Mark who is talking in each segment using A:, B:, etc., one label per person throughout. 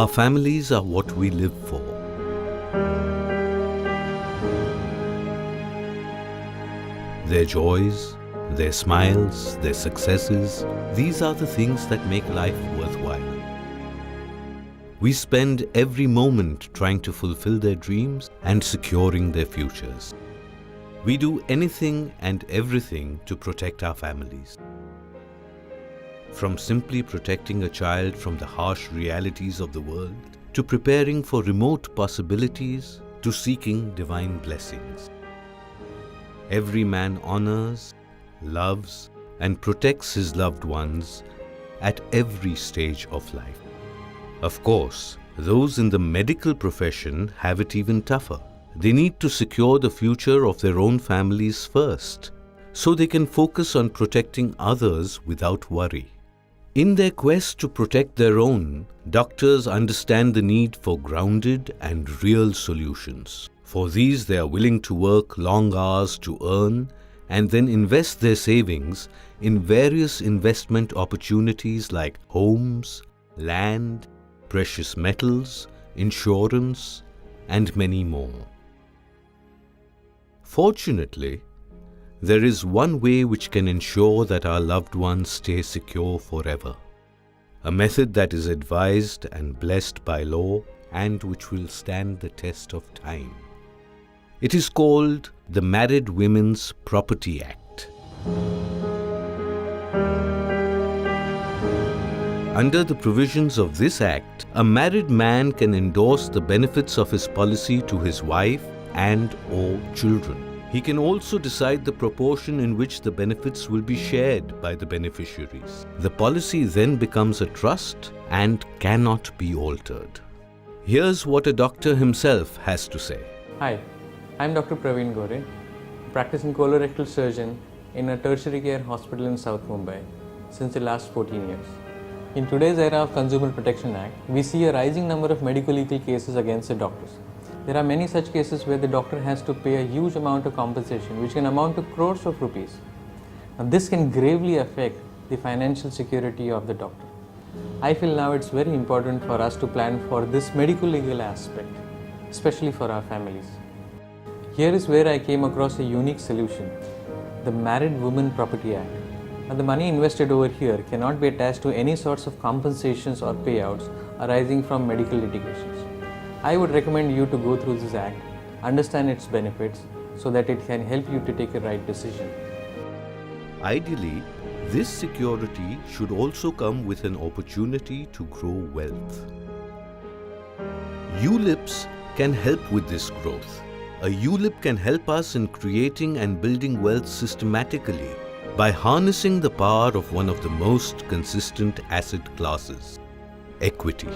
A: Our families are what we live for. Their joys, their smiles, their successes, these are the things that make life worthwhile. We spend every moment trying to fulfill their dreams and securing their futures. We do anything and everything to protect our families. From simply protecting a child from the harsh realities of the world, to preparing for remote possibilities, to seeking divine blessings. Every man honors, loves, and protects his loved ones at every stage of life. Of course, those in the medical profession have it even tougher. They need to secure the future of their own families first, so they can focus on protecting others without worry. In their quest to protect their own, doctors understand the need for grounded and real solutions. For these, they are willing to work long hours to earn and then invest their savings in various investment opportunities like homes, land, precious metals, insurance, and many more. Fortunately, there is one way which can ensure that our loved ones stay secure forever. A method that is advised and blessed by law and which will stand the test of time. It is called the Married Women's Property Act. Under the provisions of this act, a married man can endorse the benefits of his policy to his wife and/or children. He can also decide the proportion in which the benefits will be shared by the beneficiaries. The policy then becomes a trust and cannot be altered. Here's what a doctor himself has to say.
B: Hi, I'm Dr. Praveen Gore, practicing colorectal surgeon in a tertiary care hospital in South Mumbai since the last 14 years. In today's era of Consumer Protection Act, we see a rising number of medical legal cases against the doctors. There are many such cases where the doctor has to pay a huge amount of compensation, which can amount to crores of rupees. Now, this can gravely affect the financial security of the doctor. I feel now it's very important for us to plan for this medical legal aspect, especially for our families. Here is where I came across a unique solution, the Married Women Property Act. Now, the money invested over here cannot be attached to any sorts of compensations or payouts arising from medical litigations. I would recommend you to go through this act, understand its benefits, so that it can help you to take a right decision.
A: Ideally, this security should also come with an opportunity to grow wealth. ULIPs can help with this growth. A ULIP can help us in creating and building wealth systematically by harnessing the power of one of the most consistent asset classes, equity.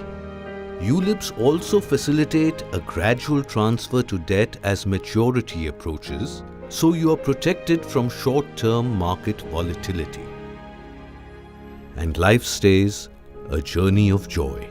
A: ULIPs also facilitate a gradual transfer to debt as maturity approaches, so you are protected from short-term market volatility. And life stays a journey of joy.